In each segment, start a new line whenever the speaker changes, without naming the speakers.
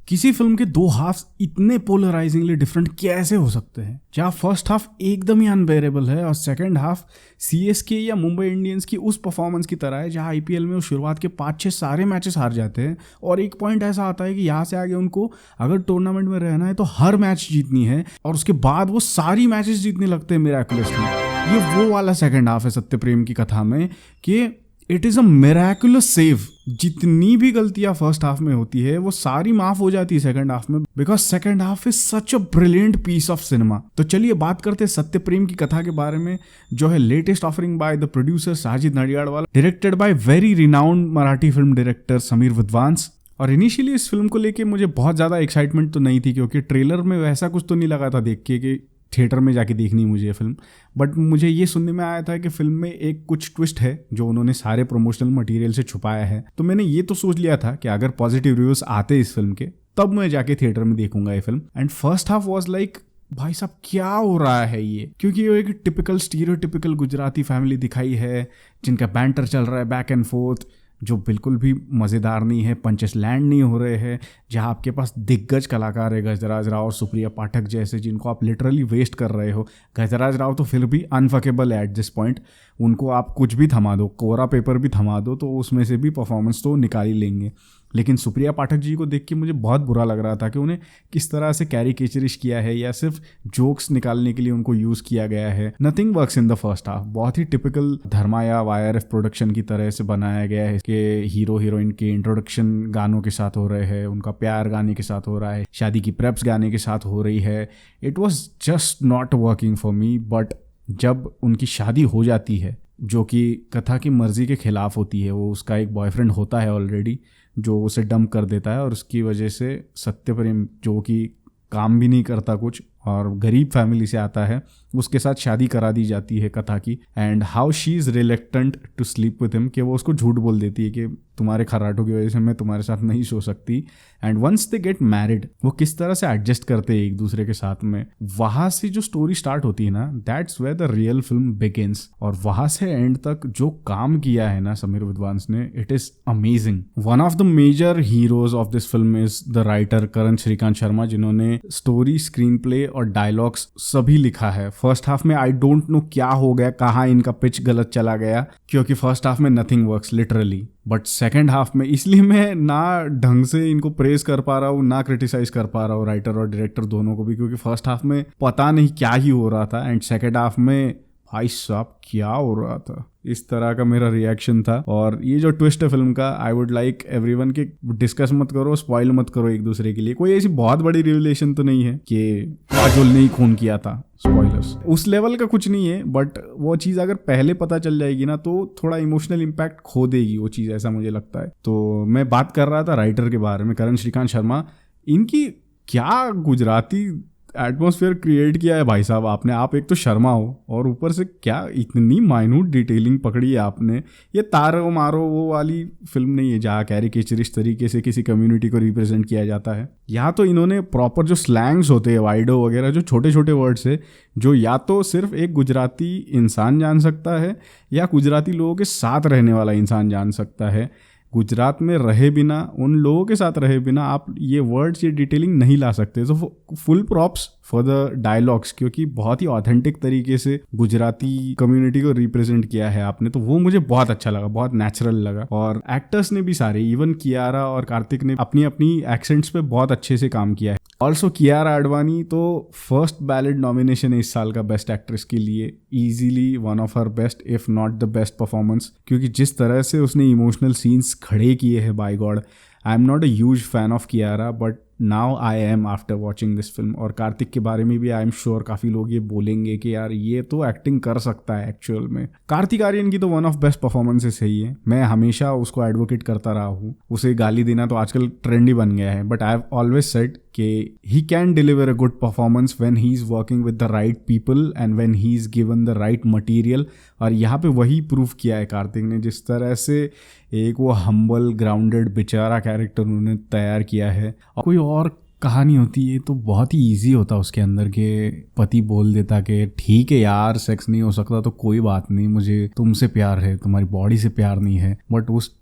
किसी फिल्म के दो हाफ इतने पोलराइजिंगली डिफरेंट कैसे हो सकते हैं, जहाँ फर्स्ट हाफ एकदम ही अनबेरेबल है और सेकंड हाफ सीएसके या मुंबई इंडियंस की उस परफॉर्मेंस की तरह है जहाँ आईपीएल में वो शुरुआत के 5-6 सारे मैचेस हार जाते हैं और एक पॉइंट ऐसा आता है कि यहाँ से आगे उनको अगर टूर्नामेंट में रहना है तो हर मैच जीतनी है और उसके बाद वो सारी मैचेस जीतने लगते हैं मिराकुलसली। ये वो वाला सेकंड हाफ है सत्यप्रेम की कथा में कि it is a miraculous save. जितनी भी गलतियां फर्स्ट हाफ में होती है वो सारी माफ हो जाती है सेकंड हाफ में, because second half is such a brilliant piece of cinema. तो चलिए बात करते हैं सत्यप्रेम की कथा के बारे में, जो है latest offering by the producer Sajid Nadiadwala, directed by very renowned Marathi film director Sameer Vidwans. और इनिशियली इस फिल्म को लेके मुझे बहुत ज़्यादा एक्साइटमेंट तो नहीं थी, क्योंकि ट्रेलर में वैसा कुछ तो नहीं लगा था देख के कि थिएटर में जाके देखनी मुझे ये फिल्म। बट मुझे ये सुनने में आया था कि फिल्म में एक कुछ ट्विस्ट है जो उन्होंने सारे प्रमोशनल मटेरियल से छुपाया है। तो मैंने ये तो सोच लिया था कि अगर पॉजिटिव रिव्यूज आते इस फिल्म के तब मैं जाके थिएटर में देखूंगा ये film. And first half was like भाई साहब क्या हो रहा है ये, क्योंकि ये एक टिपिकल स्टीरियोटिपिकल गुजराती फैमिली दिखाई है जिनका बैंटर चल रहा है बैक एंड फोर्थ, जो बिल्कुल भी मज़ेदार नहीं है, पंचेस लैंड नहीं हो रहे हैं, जहां आपके पास दिग्गज कलाकार है गजराज राव और सुप्रिया पाठक जैसे, जिनको आप लिटरली वेस्ट कर रहे हो। गजराज राव तो फिर भी अनफकेबल है एट दिस पॉइंट, उनको आप कुछ भी थमा दो, कोरा पेपर भी थमा दो तो उसमें से भी परफॉर्मेंस तो निकाल ही लेंगे। लेकिन सुप्रिया पाठक जी को देख के मुझे बहुत बुरा लग रहा था कि उन्हें किस तरह से कैरिकेचरिश किया है या सिर्फ जोक्स निकालने के लिए उनको यूज़ किया गया है। Nothing works in the first half. बहुत ही टिपिकल धर्मा या वाईआरएफ प्रोडक्शन की तरह से बनाया गया है कि हीरो हीरोइन के इंट्रोडक्शन गानों के साथ हो रहे हैं, उनका प्यार गाने के साथ हो रहा है, शादी की प्रेप्स गाने के साथ हो रही है। It was just not working for me. But जब उनकी शादी हो जाती है, जो कि कथा की मर्जी के खिलाफ होती है, वो उसका एक बॉयफ्रेंड होता है ऑलरेडी जो उसे डंप कर देता है, और उसकी वजह से सत्यप्रेम जो कि काम भी नहीं करता कुछ और गरीब फैमिली से आता है, उसके साथ शादी करा दी जाती है कथा की। And how she is reluctant to sleep with him, कि वो उसको झूठ बोल देती है कि तुम्हारे खर्राटों की वजह से मैं तुम्हारे साथ नहीं सो सकती। And once they get married, वो किस तरह से एडजस्ट करते हैं एक दूसरे के साथ में, वहाँ से जो स्टोरी स्टार्ट होती है ना, that's where the real film begins. और वहाँ से एंड तक जो काम किया है ना समीर विद्वांस ने, it is amazing. One of the major heroes of this film is the writer Karan Shrikant Sharma, जिन्होंने स्टोरी, स्क्रीन प्ले और डायलॉग्स सभी लिखा है। फर्स्ट हाफ में आई डोंट नो क्या हो गया, कहाँ इनका पिच गलत चला गया, क्योंकि फर्स्ट हाफ में nothing works literally. But second half में, इसलिए मैं ना ढंग से इनको प्रेज कर पा रहा हूँ ना क्रिटिसाइज कर पा रहा हूँ राइटर और डायरेक्टर दोनों को भी, क्योंकि फर्स्ट हाफ में पता नहीं क्या ही हो रहा था एंड सेकंड हाफ में भाई साहब क्या हो रहा था, इस तरह का मेरा रिएक्शन था। और ये जो ट्विस्ट है फिल्म का, आई वुड लाइक एवरीवन के डिस्कस मत करो, स्पॉइल मत करो एक दूसरे के लिए। कोई ऐसी बहुत बड़ी रिविलेशन तो नहीं है कि काजोल ने ही खून किया था, स्पॉयलर्स उस लेवल का कुछ नहीं है। बट वो चीज़ अगर पहले पता चल जाएगी ना तो थोड़ा इमोशनल इम्पैक्ट खो देगी वो चीज़, ऐसा मुझे लगता है। तो मैं बात कर रहा था राइटर के बारे में, करण श्रीकांत शर्मा। इनकी क्या गुजराती एटमॉस्फेयर क्रिएट किया है भाई साहब आपने। आप एक तो शर्मा हो और ऊपर से क्या इतनी माइन्यूट डिटेलिंग पकड़ी है आपने। ये तारो मारो वो वाली फिल्म नहीं है जहाँ कैरिकेचरिस्ट तरीके से किसी कम्युनिटी को रिप्रेजेंट किया जाता है। यहाँ तो इन्होंने प्रॉपर जो स्लैंग्स होते हैं, वाइडो वगैरह, जो छोटे छोटे वर्ड्स है जो या तो सिर्फ एक गुजराती इंसान जान सकता है या गुजराती लोगों के साथ रहने वाला इंसान जान सकता है, गुजरात में रहे बिना, उन लोगों के साथ रहे बिना आप ये वर्ड्स, ये डिटेलिंग नहीं ला सकते। तो full props for the dialogues, क्योंकि बहुत ही ऑथेंटिक तरीके से गुजराती कम्युनिटी को रिप्रेजेंट किया है आपने। तो वो मुझे बहुत अच्छा लगा, बहुत नेचुरल लगा। और एक्टर्स ने भी सारे, इवन कियारा और कार्तिक ने अपनी अपनी एक्सेंट्स पे बहुत अच्छे से काम किया है। ऑल्सो कियारा आडवाणी तो फर्स्ट बैलेट नॉमिनेशन है इस साल का बेस्ट एक्ट्रेस के लिए, easily one of her best if not the best performance, क्योंकि जिस तरह से उसने इमोशनल सीन्स खड़े किए हैं, by god. I am not a huge fan of Kiara but now I am after watching this film. और कार्तिक के बारे में भी आई एम श्योर काफ़ी लोग ये बोलेंगे कि यार ये तो एक्टिंग कर सकता है एक्चुअल में। कार्तिक आर्यन की तो वन ऑफ बेस्ट परफॉर्मेंसेस है ये, मैं हमेशा उसको एडवोकेट करता रहा हूँ। उसे गाली देना तो आजकल ट्रेंड ही बन गया है, but I have always said कि he can deliver a good performance when he is working with the right people and when he is given the right material. और यहाँ पे वही प्रूव किया है कार्तिक ने, जिस तरह से एक वो हम्बल ग्राउंडेड बेचारा कैरेक्टर उन्होंने तैयार किया है। और कोई और कहानी होती है तो बहुत ही इजी होता उसके अंदर के पति बोल देता कि ठीक है यार सेक्स नहीं हो सकता तो कोई बात नहीं, मुझे तुमसे प्यार है, तुम्हारी बॉडी से प्यार नहीं है। बट उस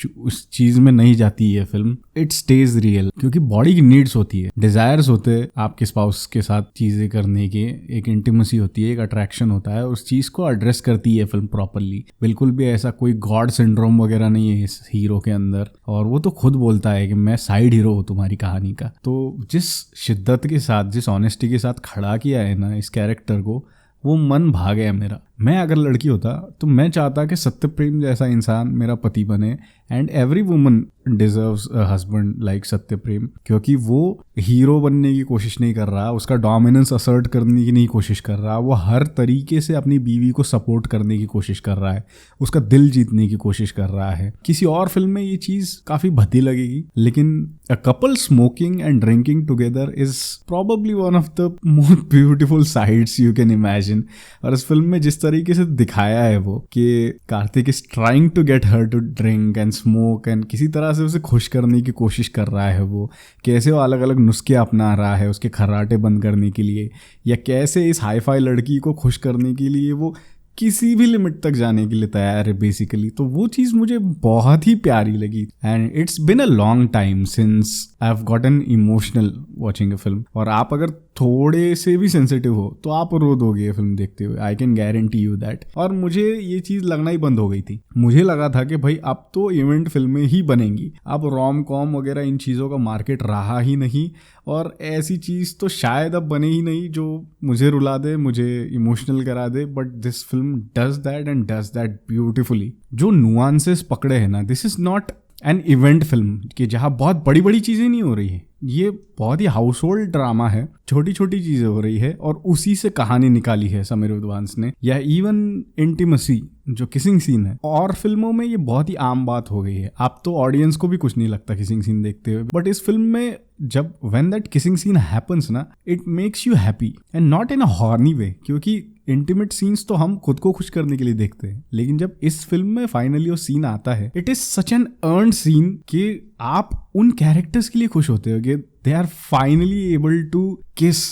उस चीज में नहीं जाती है फिल्म, इट स्टेज रियल, क्योंकि बॉडी की नीड्स होती है, डिजायर्स होते हैं आपके स्पाउस के साथ चीजें करने के, एक इंटीमेसी होती है, एक अट्रैक्शन होता है, उस चीज को एड्रेस करती है फिल्म प्रॉपरली। बिल्कुल भी ऐसा कोई गॉड सिंड्रोम वगैरह नहीं है इस हीरो के अंदर, और वो तो खुद बोलता है कि मैं साइड हीरो हूँ तुम्हारी कहानी का। तो जिस शिद्दत के साथ, जिस ऑनेस्टी के साथ खड़ा किया है ना इस कैरेक्टर को, वो मन भा गया मेरा। मैं अगर लड़की होता तो मैं चाहता कि सत्यप्रेम जैसा इंसान मेरा पति बने, and every woman deserves a husband like Satyaprem, क्योंकि वो हीरो बनने की कोशिश नहीं कर रहा, उसका डोमिनेंस असर्ट करने की नहीं कोशिश कर रहा, वो हर तरीके से अपनी बीवी को सपोर्ट करने की कोशिश कर रहा है, उसका दिल जीतने की कोशिश कर रहा है। किसी और फिल्म में ये चीज काफी भद्दी लगेगी, लेकिन a couple smoking and drinking together is probably one of the most beautiful sides you can imagine. और इस फिल्म में जिस तरीके से दिखाया है वो कि Kartik is trying to get her to drink and smoke, and किसी तरह से उसे खुश करने की कोशिश कर रहा है, वो कैसे वो अलग अलग नुस्खे अपना रहा है उसके खर्राटे बंद करने के लिए, या कैसे इस हाई फाई लड़की को खुश करने के लिए वो किसी भी लिमिट तक जाने के लिए तैयार है बेसिकली। तो वो चीज़ मुझे बहुत ही प्यारी लगी, and it's been a long time since I have gotten emotional watching a film. और आप अगर थोड़े से भी सेंसिटिव हो तो आप रो दोगे ये फिल्म देखते हुए, I can guarantee you that. और मुझे ये चीज़ लगना ही बंद हो गई थी, मुझे लगा था कि भाई अब तो इवेंट फिल्में ही बनेंगी, अब रोम कॉम वगैरह इन चीज़ों का मार्केट रहा ही नहीं, और ऐसी चीज़ तो शायद अब बने ही नहीं जो मुझे रुला दे, मुझे इमोशनल करा दे। But this film does that and does that beautifully. जो नुआंसेस पकड़े हैं ना, this is not an event film कि जहाँ बहुत बड़ी बड़ी चीज़ें नहीं हो रही है, ये बहुत ही हाउस होल्ड ड्रामा है, छोटी छोटी चीज़ें हो रही है और उसी से कहानी निकाली है समीर विद्वांस ने। या इवन इंटीमेसी जो किसिंग सीन है, और फिल्मों में ये बहुत ही आम बात हो गई है, आप तो ऑडियंस को भी कुछ नहीं लगता किसिंग सीन देखते हुए, बट इस फिल्म में जब when that kissing scene happens ना, it makes you happy and not in a horny way, क्योंकि इंटीमेट सीन्स तो हम खुद को खुश करने के लिए देखते हैं, लेकिन जब इस फिल्म में फाइनली वो सीन आता है, it is such an earned scene कि आप उन कैरेक्टर्स के लिए खुश होते हो कि they are finally able to kiss,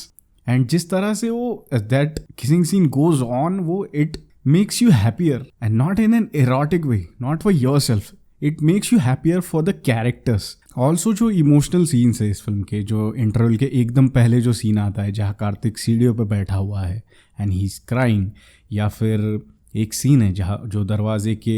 and जिस तरह से वो that kissing scene goes on, वो it makes you happier and not in an erotic way, not for yourself, it makes you happier for the characters also। जो emotional scenes है इस film के, जो इंटरवल के एकदम पहले जो सीन आता है जहाँ कार्तिक सीढ़ियों पे बैठा हुआ है एंड ही इज क्राइंग, या फिर एक सीन है जहाँ जो दरवाजे के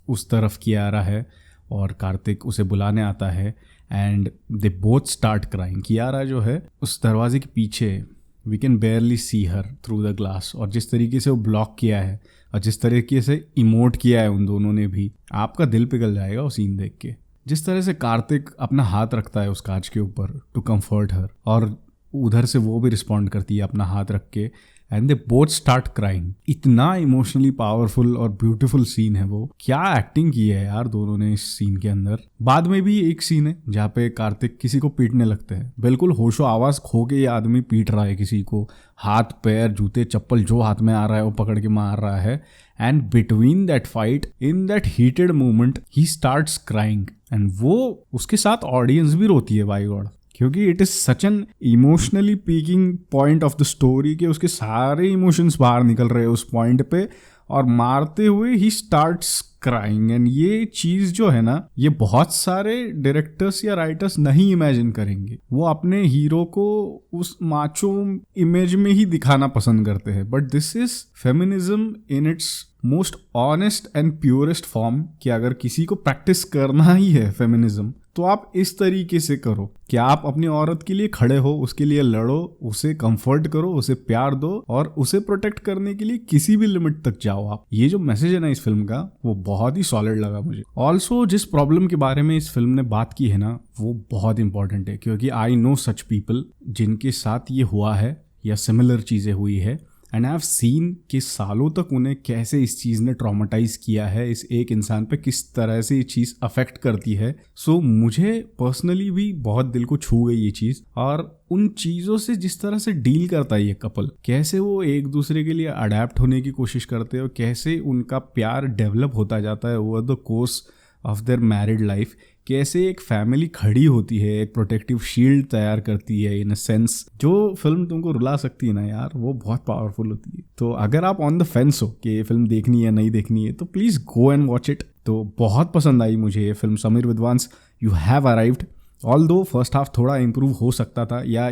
उस तरफ कियारा है और कार्तिक उसे बुलाने आता है and they both start crying. Kiara जो है उस दरवाजे के पीछे, we can barely see her through the glass, और जिस तरीके से वो ब्लॉक किया है और जिस तरीके से इमोट किया है उन दोनों ने भी, आपका दिल पिघल जाएगा वो सीन देख के। जिस तरह से कार्तिक अपना हाथ रखता है उस कांच के ऊपर टू कंफर्ट हर, और उधर से वो भी रिस्पॉन्ड करती है अपना हाथ रख के, and they both start crying. इतना इमोशनली पावरफुल और ब्यूटीफुल सीन है वो, क्या एक्टिंग की है यार दोनों ने इस सीन के अंदर। बाद में भी एक सीन है जहाँ पे कार्तिक किसी को पीटने लगते हैं, बिल्कुल होशो आवाज खो के ये आदमी पीट रहा है किसी को, हाथ पैर जूते चप्पल जो हाथ में आ रहा है वो पकड़ के मार रहा है, and between that fight in that heated moment he starts crying, and वो उसके साथ ऑडियंस भी रोती है बाय गॉड, क्योंकि it is such N emotionally peeking point of the story कि उसके सारे इमोशंस बाहर निकल रहे हैं उस पॉइंट पे, और मारते हुए ही स्टार्ट्स क्राइंग। एंड ये चीज जो है ना, ये बहुत सारे डायरेक्टर्स या राइटर्स नहीं इमेजिन करेंगे, वो अपने हीरो को उस माचो इमेज में ही दिखाना पसंद करते हैं। But this is feminism in its most honest and purest form, कि अगर किसी को प्रैक्टिस करना ही है फेमिनिज्म तो आप इस तरीके से करो कि आप अपनी औरत के लिए खड़े हो, उसके लिए लड़ो, उसे कंफर्ट करो, उसे प्यार दो, और उसे प्रोटेक्ट करने के लिए किसी भी लिमिट तक जाओ आप। ये जो मैसेज है ना इस फिल्म का, वो बहुत ही सॉलिड लगा मुझे। ऑल्सो जिस प्रॉब्लम के बारे में इस फिल्म ने बात की है ना, वो बहुत इंपॉर्टेंट है, क्योंकि आई नो सच पीपल जिनके साथ ये हुआ है या सिमिलर चीजें हुई है, एंड आई हैव सीन कि सालों तक उन्हें कैसे इस चीज़ ने ट्रॉमेटाइज किया है, इस एक इंसान पे किस तरह से ये चीज़ अफेक्ट करती है। सो मुझे पर्सनली भी बहुत दिल को छू गई ये चीज़, और उन चीज़ों से जिस तरह से डील करता है ये कपल, कैसे वो एक दूसरे के लिए अडेप्ट होने की कोशिश करते हैं और कैसे उनका प्यार डेवलप होता जाता है over the course of their married life, कैसे एक फैमिली खड़ी होती है, एक प्रोटेक्टिव शील्ड तैयार करती है इन अ सेंस। जो फिल्म तुमको रुला सकती है ना यार, वो बहुत पावरफुल होती है। तो अगर आप ऑन द फेंस हो कि ये फिल्म देखनी है नहीं देखनी है, तो please go and watch it. तो बहुत पसंद आई मुझे ये film Sameer Vidwans, you have arrived. Although first half थोड़ा इंप्रूव हो सकता था, या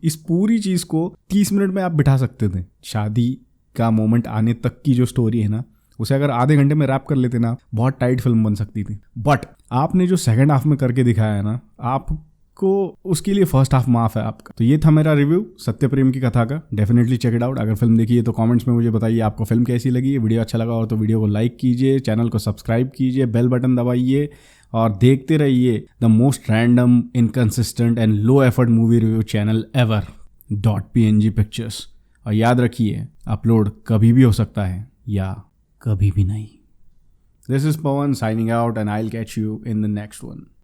इस पूरी चीज़ को 30 मिनट में आप बिठा सकते थे। शादी का मोमेंट आने तक की जो स्टोरी है ना, उसे अगर आधे घंटे में रैप कर लेते ना, बहुत टाइट फिल्म बन सकती थी। बट आपने जो सेकंड हाफ में करके दिखाया है ना, आपको उसके लिए फर्स्ट हाफ माफ है आपका। तो ये था मेरा रिव्यू सत्य प्रेम की कथा का। Definitely check it out. अगर फिल्म देखी है तो कमेंट्स में मुझे बताइए आपको फिल्म कैसी लगी। वीडियो अच्छा लगा हो तो वीडियो को लाइक कीजिए, चैनल को सब्सक्राइब कीजिए, बेल बटन दबाइए और देखते रहिए the most random, inconsistent and low effort movie review channel ever .png pictures. और याद रखिए, अपलोड कभी भी हो सकता है या कभी भी नहीं। This is Pawan signing out, and I'll catch you in the next one.